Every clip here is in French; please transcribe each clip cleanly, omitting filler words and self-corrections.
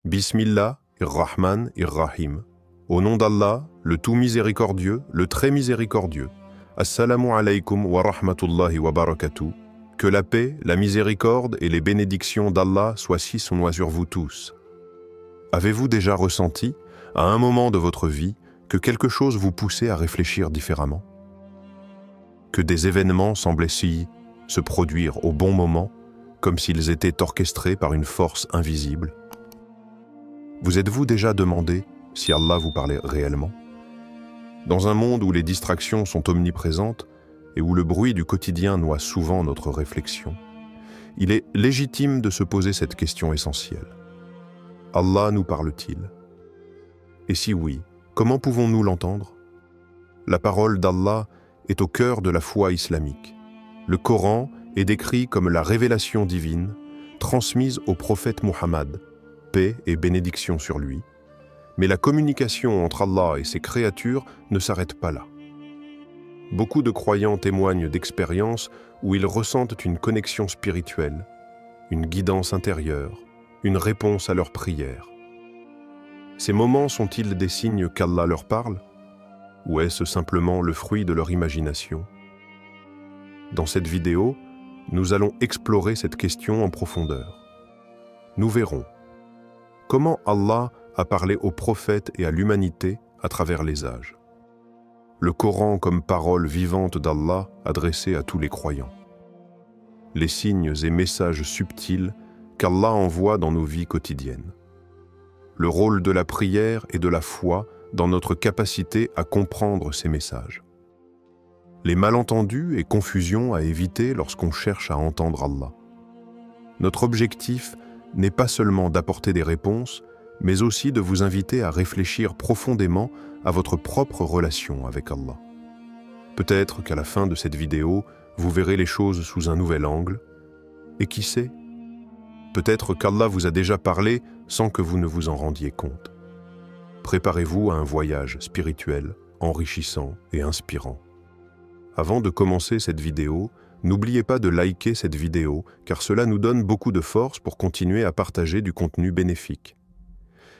Bismillah, ir-Rahman, ir-Rahim. Au nom d'Allah, le tout miséricordieux, le très miséricordieux. Assalamu alaykum wa rahmatullahi wa barakatuh. Que la paix, la miséricorde et les bénédictions d'Allah soient si soient sur vous tous. Avez-vous déjà ressenti, à un moment de votre vie, que quelque chose vous poussait à réfléchir différemment? Que des événements semblaient se produire au bon moment, comme s'ils étaient orchestrés par une force invisible? Vous êtes-vous déjà demandé si Allah vous parlait réellement? Dans un monde où les distractions sont omniprésentes et où le bruit du quotidien noie souvent notre réflexion, il est légitime de se poser cette question essentielle. Allah nous parle-t-il? Et si oui, comment pouvons-nous l'entendre? La parole d'Allah est au cœur de la foi islamique. Le Coran est décrit comme la révélation divine transmise au prophète Muhammad, paix et bénédiction sur lui. Mais la communication entre Allah et ses créatures ne s'arrête pas là. Beaucoup de croyants témoignent d'expériences où ils ressentent une connexion spirituelle, une guidance intérieure, une réponse à leurs prières. Ces moments sont-ils des signes qu'Allah leur parle? Ou est-ce simplement le fruit de leur imagination? Dans cette vidéo, nous allons explorer cette question en profondeur. Nous verrons comment Allah a parlé aux prophètes et à l'humanité à travers les âges. Le Coran comme parole vivante d'Allah adressée à tous les croyants. Les signes et messages subtils qu'Allah envoie dans nos vies quotidiennes. Le rôle de la prière et de la foi dans notre capacité à comprendre ces messages. Les malentendus et confusions à éviter lorsqu'on cherche à entendre Allah. Notre objectif n'est pas seulement d'apporter des réponses, mais aussi de vous inviter à réfléchir profondément à votre propre relation avec Allah. Peut-être qu'à la fin de cette vidéo, vous verrez les choses sous un nouvel angle, et qui sait, peut-être qu'Allah vous a déjà parlé sans que vous ne vous en rendiez compte. Préparez-vous à un voyage spirituel, enrichissant et inspirant. Avant de commencer cette vidéo, n'oubliez pas de liker cette vidéo, car cela nous donne beaucoup de force pour continuer à partager du contenu bénéfique.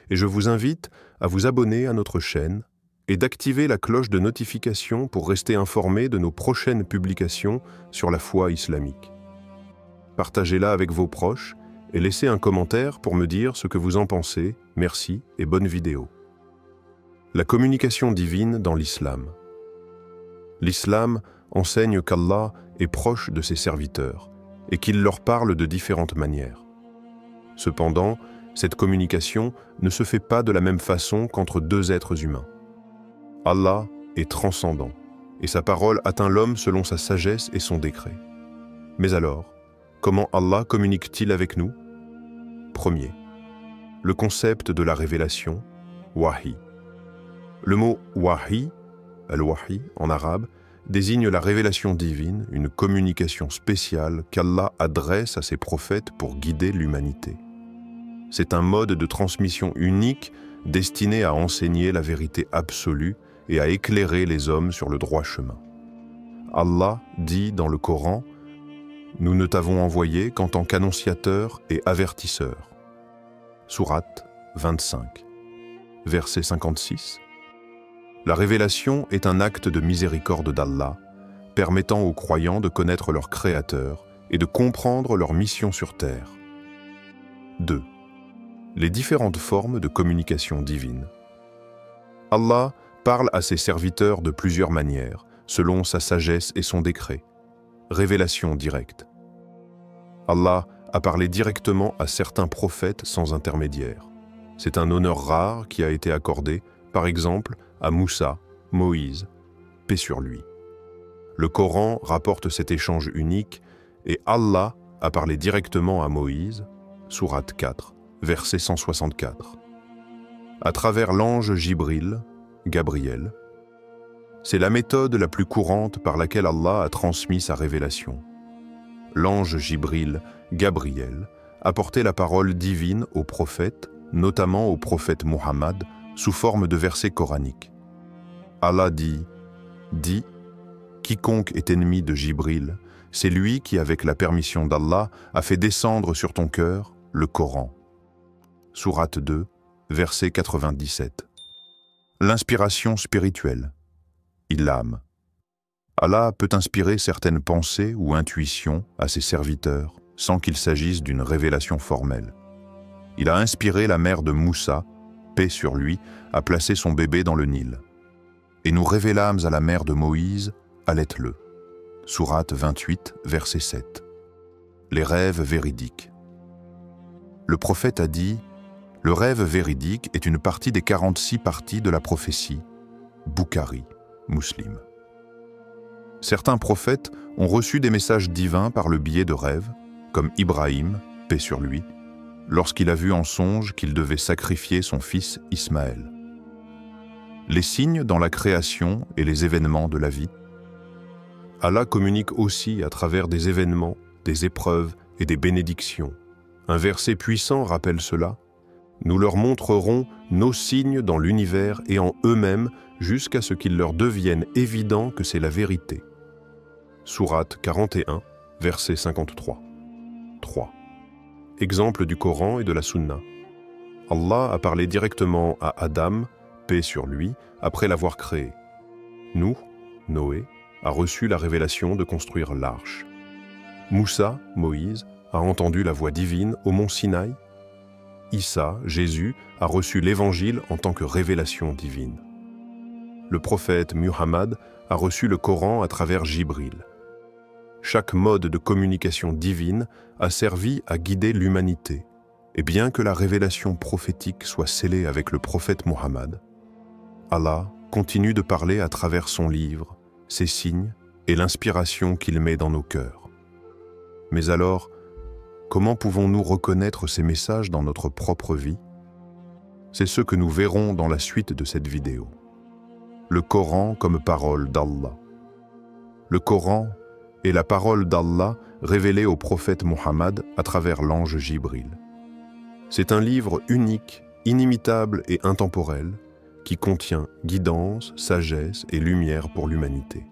Et je vous invite à vous abonner à notre chaîne et d'activer la cloche de notification pour rester informé de nos prochaines publications sur la foi islamique. Partagez-la avec vos proches et laissez un commentaire pour me dire ce que vous en pensez. Merci et bonne vidéo. La communication divine dans l'islam. L'islam enseigne qu'Allah est proche de ses serviteurs et qu'il leur parle de différentes manières. Cependant, cette communication ne se fait pas de la même façon qu'entre deux êtres humains. Allah est transcendant et sa parole atteint l'homme selon sa sagesse et son décret. Mais alors, comment Allah communique-t-il avec nous? Premier, le concept de la révélation, wahi. Le mot wahi, al-wahi en arabe, désigne la révélation divine, une communication spéciale qu'Allah adresse à ses prophètes pour guider l'humanité. C'est un mode de transmission unique destiné à enseigner la vérité absolue et à éclairer les hommes sur le droit chemin. Allah dit dans le Coran: « Nous ne t'avons envoyé qu'en tant qu'annonciateur et avertisseur. » Sourate 25, verset 56. La révélation est un acte de miséricorde d'Allah, permettant aux croyants de connaître leur Créateur et de comprendre leur mission sur terre. 2. Les différentes formes de communication divine. Allah parle à ses serviteurs de plusieurs manières, selon sa sagesse et son décret. Révélation directe. Allah a parlé directement à certains prophètes sans intermédiaire. C'est un honneur rare qui a été accordé, par exemple, à Moussa, Moïse, paix sur lui. Le Coran rapporte cet échange unique et Allah a parlé directement à Moïse, sourate 4, verset 164. À travers l'ange Jibril, Gabriel, c'est la méthode la plus courante par laquelle Allah a transmis sa révélation. L'ange Jibril, Gabriel, apportait la parole divine aux prophètes, notamment au prophète Muhammad, sous forme de versets coraniques. Allah dit « Quiconque est ennemi de Jibril, c'est lui qui, avec la permission d'Allah, a fait descendre sur ton cœur le Coran. » sourate 2, verset 97. L'inspiration spirituelle. Ilham. Allah peut inspirer certaines pensées ou intuitions à ses serviteurs sans qu'il s'agisse d'une révélation formelle. Il a inspiré la mère de Moussa, paix sur lui, à placer son bébé dans le Nil. Et nous révélâmes à la mère de Moïse, allaite-le. Sourate 28, verset 7. Les rêves véridiques. Le prophète a dit « Le rêve véridique est une partie des 46 parties de la prophétie. » Boukhari, Muslim. Certains prophètes ont reçu des messages divins par le biais de rêves, comme Ibrahim, paix sur lui, lorsqu'il a vu en songe qu'il devait sacrifier son fils Ismaël. Les signes dans la création et les événements de la vie. Allah communique aussi à travers des événements, des épreuves et des bénédictions. Un verset puissant rappelle cela. Nous leur montrerons nos signes dans l'univers et en eux-mêmes jusqu'à ce qu'il leur devienne évident que c'est la vérité. Sourate 41, verset 53. 3. Exemple du Coran et de la Sunna. Allah a parlé directement à Adam, paix sur lui, après l'avoir créé. Nous, Noé, a reçu la révélation de construire l'arche. Moussa, Moïse, a entendu la voix divine au mont Sinaï. Issa, Jésus, a reçu l'évangile en tant que révélation divine. Le prophète Muhammad a reçu le Coran à travers Jibril. Chaque mode de communication divine a servi à guider l'humanité, et bien que la révélation prophétique soit scellée avec le prophète Muhammad, Allah continue de parler à travers son livre, ses signes et l'inspiration qu'il met dans nos cœurs. Mais alors, comment pouvons-nous reconnaître ces messages dans notre propre vie? C'est ce que nous verrons dans la suite de cette vidéo. Le Coran comme parole d'Allah. Le Coran est la parole d'Allah révélée au prophète Muhammad à travers l'ange Jibril. C'est un livre unique, inimitable et intemporel qui contient guidance, sagesse et lumière pour l'humanité.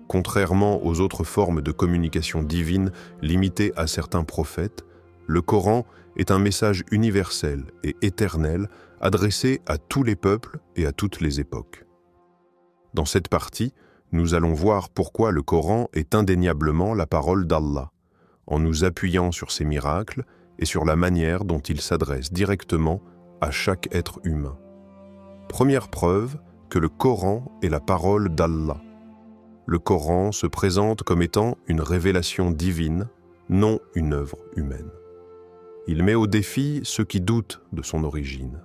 Contrairement aux autres formes de communication divine limitées à certains prophètes, le Coran est un message universel et éternel adressé à tous les peuples et à toutes les époques. Dans cette partie, nous allons voir pourquoi le Coran est indéniablement la parole d'Allah, en nous appuyant sur ses miracles et sur la manière dont il s'adresse directement à chaque être humain. Première preuve que le Coran est la parole d'Allah. Le Coran se présente comme étant une révélation divine, non une œuvre humaine. Il met au défi ceux qui doutent de son origine.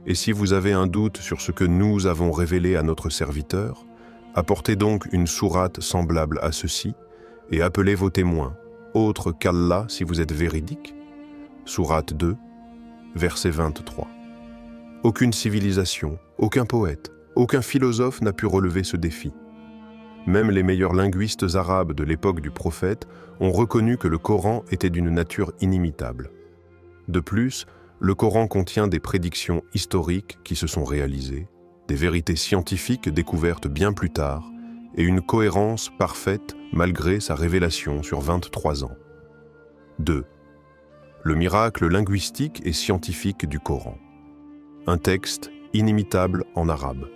Et si vous avez un doute sur ce que nous avons révélé à notre serviteur, apportez donc une sourate semblable à ceci et appelez vos témoins, autres qu'Allah si vous êtes véridique. Sourate 2, verset 23. Aucune civilisation, aucun poète, aucun philosophe n'a pu relever ce défi. Même les meilleurs linguistes arabes de l'époque du prophète ont reconnu que le Coran était d'une nature inimitable. De plus, le Coran contient des prédictions historiques qui se sont réalisées, des vérités scientifiques découvertes bien plus tard et une cohérence parfaite malgré sa révélation sur 23 ans. 2. Le miracle linguistique et scientifique du Coran. Un texte inimitable en arabe.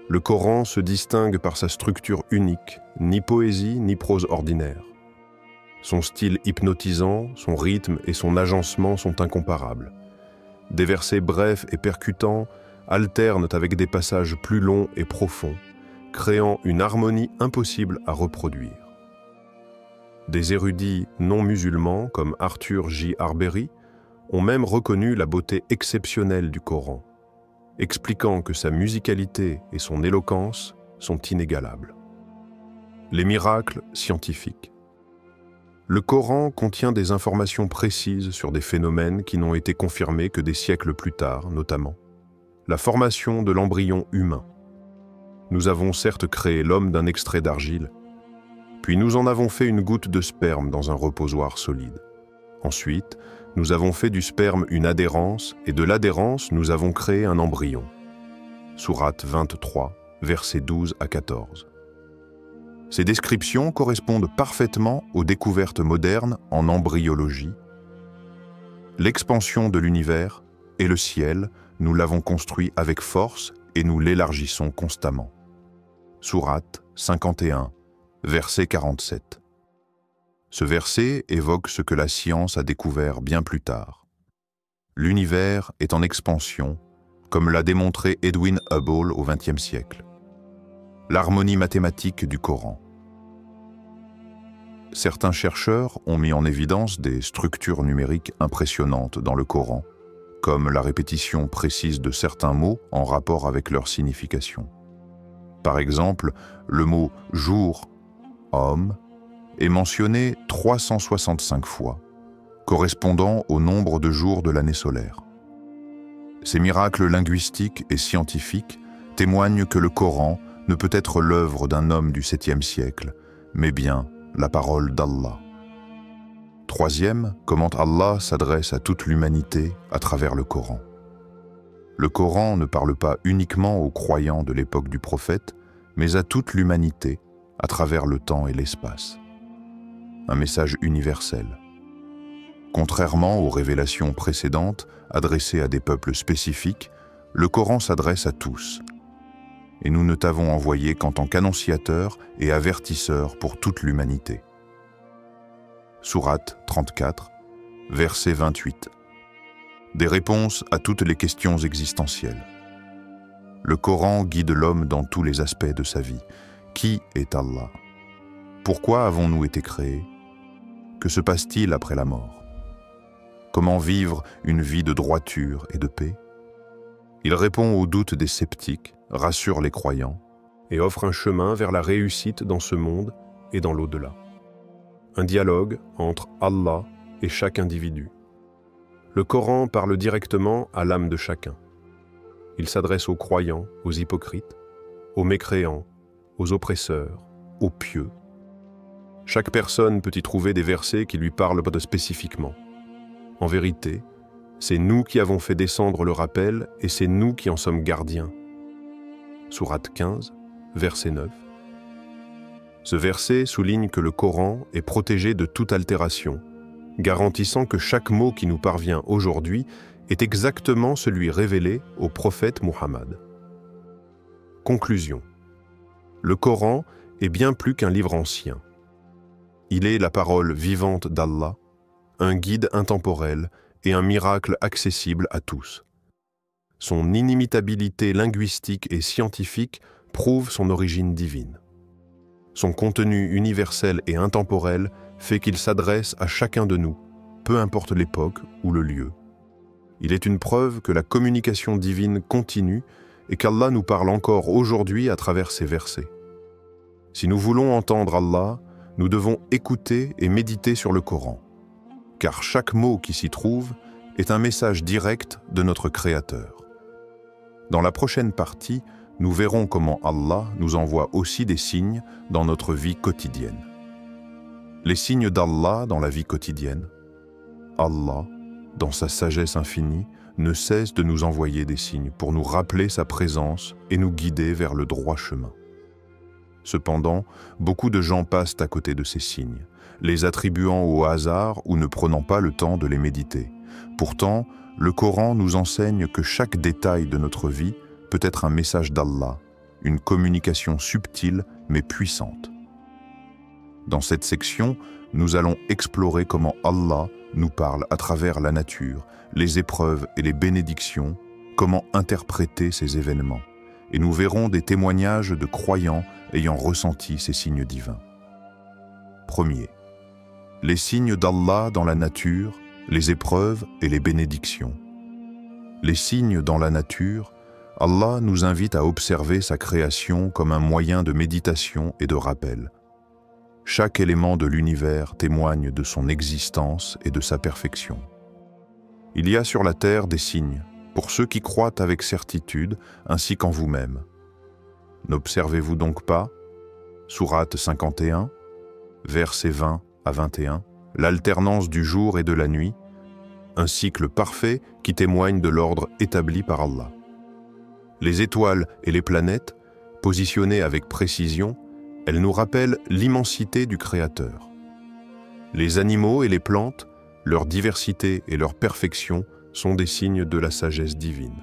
Le Coran se distingue par sa structure unique, ni poésie ni prose ordinaire. Son style hypnotisant, son rythme et son agencement sont incomparables. Des versets brefs et percutants alternent avec des passages plus longs et profonds, créant une harmonie impossible à reproduire. Des érudits non musulmans comme Arthur J. Arbery ont même reconnu la beauté exceptionnelle du Coran, expliquant que sa musicalité et son éloquence sont inégalables. Les miracles scientifiques. Le Coran contient des informations précises sur des phénomènes qui n'ont été confirmés que des siècles plus tard, notamment la formation de l'embryon humain. Nous avons certes créé l'homme d'un extrait d'argile, puis nous en avons fait une goutte de sperme dans un reposoir solide. Ensuite, nous avons fait du sperme une adhérence, et de l'adhérence, nous avons créé un embryon. Sourate 23, versets 12 à 14. Ces descriptions correspondent parfaitement aux découvertes modernes en embryologie. L'expansion de l'univers et le ciel, nous l'avons construit avec force et nous l'élargissons constamment. Sourate 51, verset 47. Ce verset évoque ce que la science a découvert bien plus tard. L'univers est en expansion, comme l'a démontré Edwin Hubble au XXe siècle. L'harmonie mathématique du Coran. Certains chercheurs ont mis en évidence des structures numériques impressionnantes dans le Coran, comme la répétition précise de certains mots en rapport avec leur signification. Par exemple, le mot « jour », « homme » est mentionné 365 fois, correspondant au nombre de jours de l'année solaire. Ces miracles linguistiques et scientifiques témoignent que le Coran ne peut être l'œuvre d'un homme du 7e siècle, mais bien la parole d'Allah. Troisième, comment Allah s'adresse à toute l'humanité à travers le Coran. Le Coran ne parle pas uniquement aux croyants de l'époque du prophète, mais à toute l'humanité à travers le temps et l'espace. Un message universel. Contrairement aux révélations précédentes adressées à des peuples spécifiques, le Coran s'adresse à tous. Et nous ne t'avons envoyé qu'en tant qu'annonciateur et avertisseur pour toute l'humanité. Sourate 34, verset 28. Des réponses à toutes les questions existentielles. Le Coran guide l'homme dans tous les aspects de sa vie. Qui est Allah? Pourquoi avons-nous été créés? Que se passe-t-il après la mort? Comment vivre une vie de droiture et de paix? Il répond aux doutes des sceptiques, rassure les croyants et offre un chemin vers la réussite dans ce monde et dans l'au-delà. Un dialogue entre Allah et chaque individu. Le Coran parle directement à l'âme de chacun. Il s'adresse aux croyants, aux hypocrites, aux mécréants, aux oppresseurs, aux pieux. Chaque personne peut y trouver des versets qui lui parlent spécifiquement. En vérité, c'est nous qui avons fait descendre le rappel et c'est nous qui en sommes gardiens. Sourate 15, verset 9. Ce verset souligne que le Coran est protégé de toute altération, garantissant que chaque mot qui nous parvient aujourd'hui est exactement celui révélé au prophète Muhammad. Conclusion. Le Coran est bien plus qu'un livre ancien. Il est la parole vivante d'Allah, un guide intemporel et un miracle accessible à tous. Son inimitabilité linguistique et scientifique prouve son origine divine. Son contenu universel et intemporel fait qu'il s'adresse à chacun de nous, peu importe l'époque ou le lieu. Il est une preuve que la communication divine continue et qu'Allah nous parle encore aujourd'hui à travers ces versets. Si nous voulons entendre Allah, nous devons écouter et méditer sur le Coran, car chaque mot qui s'y trouve est un message direct de notre Créateur. Dans la prochaine partie, nous verrons comment Allah nous envoie aussi des signes dans notre vie quotidienne. Les signes d'Allah dans la vie quotidienne. Allah, dans sa sagesse infinie, ne cesse de nous envoyer des signes pour nous rappeler sa présence et nous guider vers le droit chemin. Cependant, beaucoup de gens passent à côté de ces signes, les attribuant au hasard ou ne prenant pas le temps de les méditer. Pourtant, le Coran nous enseigne que chaque détail de notre vie peut être un message d'Allah, une communication subtile mais puissante. Dans cette section, nous allons explorer comment Allah nous parle à travers la nature, les épreuves et les bénédictions, comment interpréter ces événements. Et nous verrons des témoignages de croyants ayant ressenti ces signes divins. Premier, les signes d'Allah dans la nature, les épreuves et les bénédictions. Les signes dans la nature, Allah nous invite à observer sa création comme un moyen de méditation et de rappel. Chaque élément de l'univers témoigne de son existence et de sa perfection. Il y a sur la terre des signes, pour ceux qui croient avec certitude, ainsi qu'en vous-même. N'observez-vous donc pas, Sourate 51, versets 20 à 21, l'alternance du jour et de la nuit, un cycle parfait qui témoigne de l'ordre établi par Allah. Les étoiles et les planètes, positionnées avec précision, elles nous rappellent l'immensité du Créateur. Les animaux et les plantes, leur diversité et leur perfection sont des signes de la sagesse divine.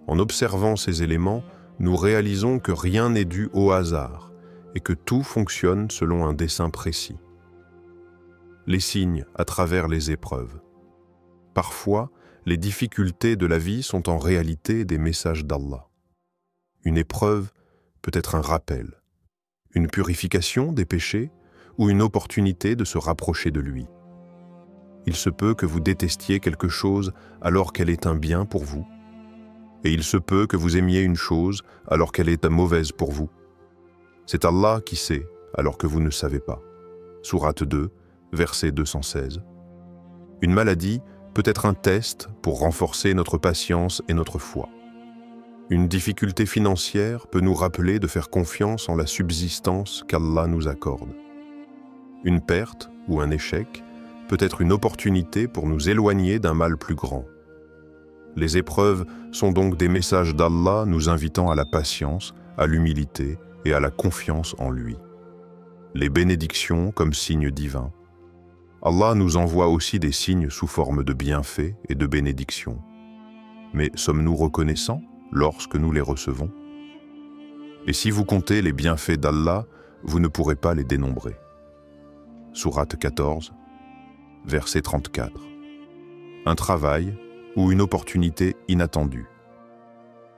En observant ces éléments, nous réalisons que rien n'est dû au hasard et que tout fonctionne selon un dessein précis. Les signes à travers les épreuves. Parfois, les difficultés de la vie sont en réalité des messages d'Allah. Une épreuve peut être un rappel, une purification des péchés ou une opportunité de se rapprocher de lui. Il se peut que vous détestiez quelque chose alors qu'elle est un bien pour vous, et il se peut que vous aimiez une chose alors qu'elle est mauvaise pour vous. C'est Allah qui sait alors que vous ne savez pas. Sourate 2, verset 216. Une maladie peut être un test pour renforcer notre patience et notre foi. Une difficulté financière peut nous rappeler de faire confiance en la subsistance qu'Allah nous accorde. Une perte ou un échec peut être une opportunité pour nous éloigner d'un mal plus grand. Les épreuves sont donc des messages d'Allah nous invitant à la patience, à l'humilité et à la confiance en lui. Les bénédictions comme signes divins. Allah nous envoie aussi des signes sous forme de bienfaits et de bénédictions. Mais sommes-nous reconnaissants lorsque nous les recevons? Et si vous comptez les bienfaits d'Allah, vous ne pourrez pas les dénombrer. Sourate 14, verset 34. Un travail ou une opportunité inattendue.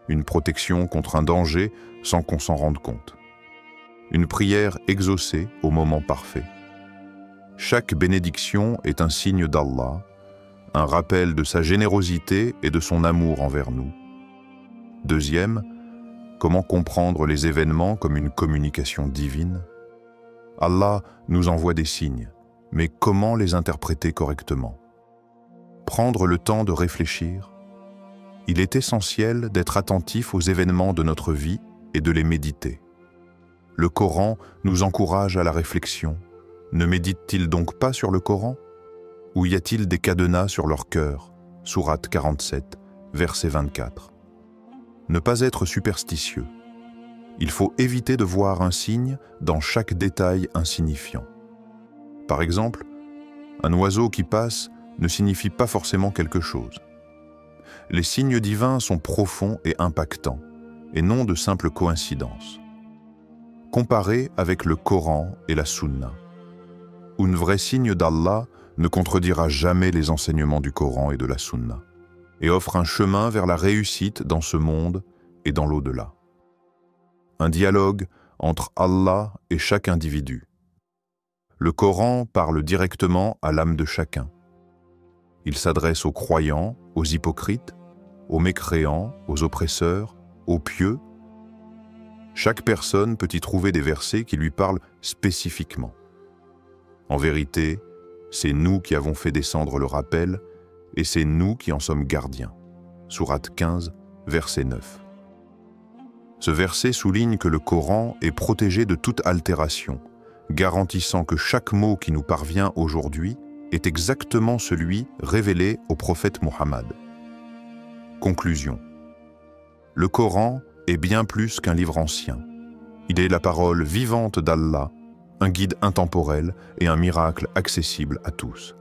Une protection contre un danger sans qu'on s'en rende compte. Une prière exaucée au moment parfait. Chaque bénédiction est un signe d'Allah, un rappel de sa générosité et de son amour envers nous. Deuxième, comment comprendre les événements comme une communication divine? Allah nous envoie des signes, mais comment les interpréter correctement? Prendre le temps de réfléchir. Il est essentiel d'être attentif aux événements de notre vie et de les méditer. Le Coran nous encourage à la réflexion. Ne médite-t-il donc pas sur le Coran? Ou y a-t-il des cadenas sur leur cœur? Sourate 47, verset 24. Ne pas être superstitieux. Il faut éviter de voir un signe dans chaque détail insignifiant. Par exemple, un oiseau qui passe ne signifie pas forcément quelque chose. Les signes divins sont profonds et impactants, et non de simples coïncidences. Comparez avec le Coran et la Sunna. Un vrai signe d'Allah ne contredira jamais les enseignements du Coran et de la Sunna, et offre un chemin vers la réussite dans ce monde et dans l'au-delà. Un dialogue entre Allah et chaque individu. Le Coran parle directement à l'âme de chacun. Il s'adresse aux croyants, aux hypocrites, aux mécréants, aux oppresseurs, aux pieux. Chaque personne peut y trouver des versets qui lui parlent spécifiquement. En vérité, c'est nous qui avons fait descendre le rappel et c'est nous qui en sommes gardiens. Sourate 15, verset 9. Ce verset souligne que le Coran est protégé de toute altération, garantissant que chaque mot qui nous parvient aujourd'hui est exactement celui révélé au prophète Mohammed. Conclusion. Le Coran est bien plus qu'un livre ancien. Il est la parole vivante d'Allah, un guide intemporel et un miracle accessible à tous.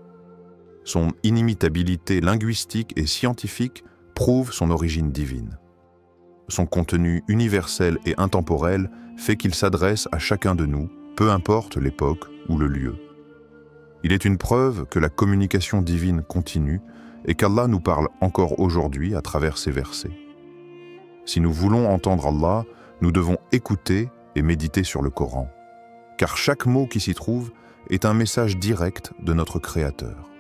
Son inimitabilité linguistique et scientifique prouve son origine divine. Son contenu universel et intemporel fait qu'il s'adresse à chacun de nous, peu importe l'époque ou le lieu. Il est une preuve que la communication divine continue et qu'Allah nous parle encore aujourd'hui à travers ces versets. Si nous voulons entendre Allah, nous devons écouter et méditer sur le Coran, car chaque mot qui s'y trouve est un message direct de notre Créateur.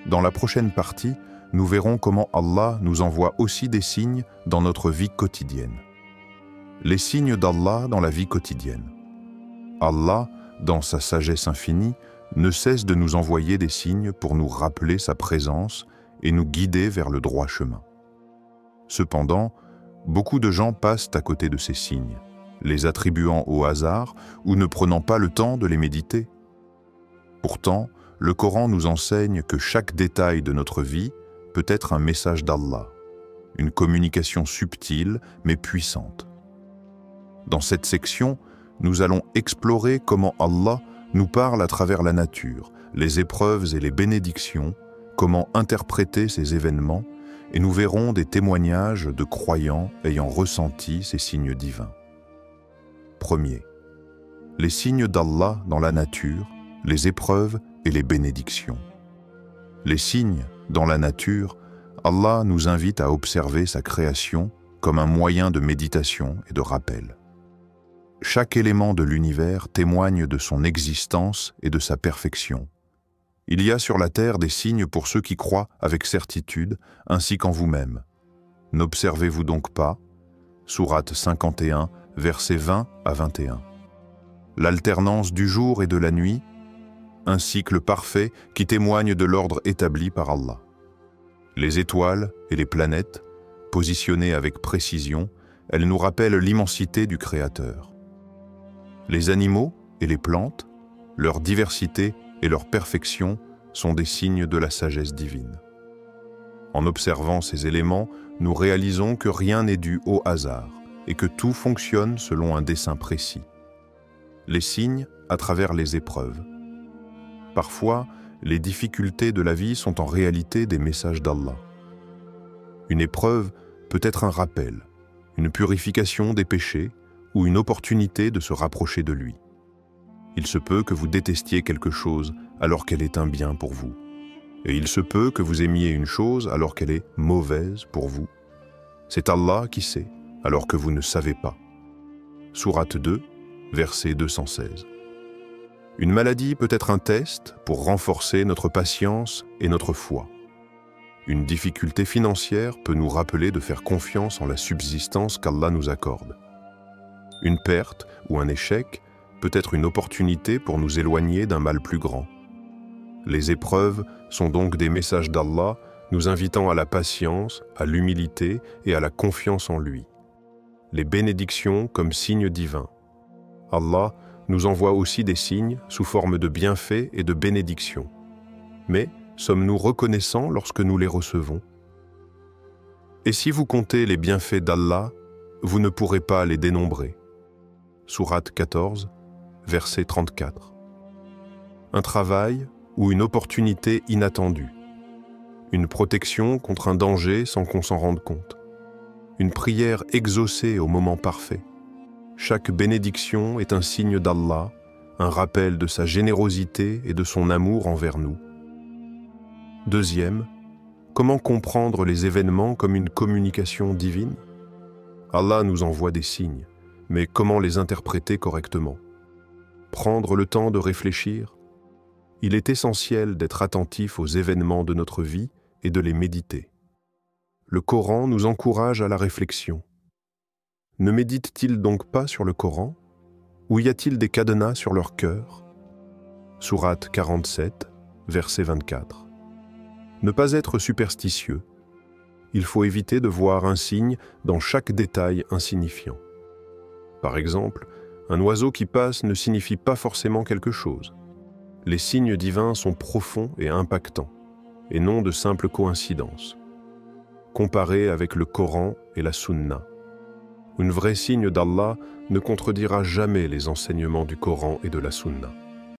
Dans la prochaine partie, nous verrons comment Allah nous envoie aussi des signes dans notre vie quotidienne. Les signes d'Allah dans la vie quotidienne. Allah, dans sa sagesse infinie, ne cesse de nous envoyer des signes pour nous rappeler sa présence et nous guider vers le droit chemin. Cependant, beaucoup de gens passent à côté de ces signes, les attribuant au hasard ou ne prenant pas le temps de les méditer. Pourtant, le Coran nous enseigne que chaque détail de notre vie peut être un message d'Allah, une communication subtile mais puissante. Dans cette section, nous allons explorer comment Allah nous parle à travers la nature, les épreuves et les bénédictions, comment interpréter ces événements, et nous verrons des témoignages de croyants ayant ressenti ces signes divins. Premier, les signes d'Allah dans la nature, les épreuves et les bénédictions. Les signes dans la nature, Allah nous invite à observer sa création comme un moyen de méditation et de rappel. Chaque élément de l'univers témoigne de son existence et de sa perfection. Il y a sur la terre des signes pour ceux qui croient avec certitude, ainsi qu'en vous-même. N'observez-vous donc pas? Sourate 51, versets 20 à 21. L'alternance du jour et de la nuit, un cycle parfait qui témoigne de l'ordre établi par Allah. Les étoiles et les planètes, positionnées avec précision, elles nous rappellent l'immensité du Créateur. Les animaux et les plantes, leur diversité et leur perfection sont des signes de la sagesse divine. En observant ces éléments, nous réalisons que rien n'est dû au hasard et que tout fonctionne selon un dessein précis. Les signes à travers les épreuves. Parfois, les difficultés de la vie sont en réalité des messages d'Allah. Une épreuve peut être un rappel, une purification des péchés ou une opportunité de se rapprocher de lui. Il se peut que vous détestiez quelque chose alors qu'elle est un bien pour vous. Et il se peut que vous aimiez une chose alors qu'elle est mauvaise pour vous. C'est Allah qui sait, alors que vous ne savez pas. Sourate 2, verset 216. Une maladie peut être un test pour renforcer notre patience et notre foi. Une difficulté financière peut nous rappeler de faire confiance en la subsistance qu'Allah nous accorde. Une perte ou un échec peut être une opportunité pour nous éloigner d'un mal plus grand. Les épreuves sont donc des messages d'Allah nous invitant à la patience, à l'humilité et à la confiance en lui. Les bénédictions comme signes divins. Allah nous envoie aussi des signes sous forme de bienfaits et de bénédictions. Mais sommes-nous reconnaissants lorsque nous les recevons? Et si vous comptez les bienfaits d'Allah, vous ne pourrez pas les dénombrer. Sourate 14, verset 34. Un travail ou une opportunité inattendue. Une protection contre un danger sans qu'on s'en rende compte. Une prière exaucée au moment parfait. Chaque bénédiction est un signe d'Allah, un rappel de sa générosité et de son amour envers nous. Deuxième, comment comprendre les événements comme une communication divine? Allah nous envoie des signes, mais comment les interpréter correctement? Prendre le temps de réfléchir? Il est essentiel d'être attentif aux événements de notre vie et de les méditer. Le Coran nous encourage à la réflexion. Ne médite-t-il donc pas sur le Coran? Ou y a-t-il des cadenas sur leur cœur? Sourate 47, verset 24. Ne pas être superstitieux. Il faut éviter de voir un signe dans chaque détail insignifiant. Par exemple, un oiseau qui passe ne signifie pas forcément quelque chose. Les signes divins sont profonds et impactants, et non de simples coïncidences. Comparez avec le Coran et la Sunna. Un vrai signe d'Allah ne contredira jamais les enseignements du Coran et de la Sunna.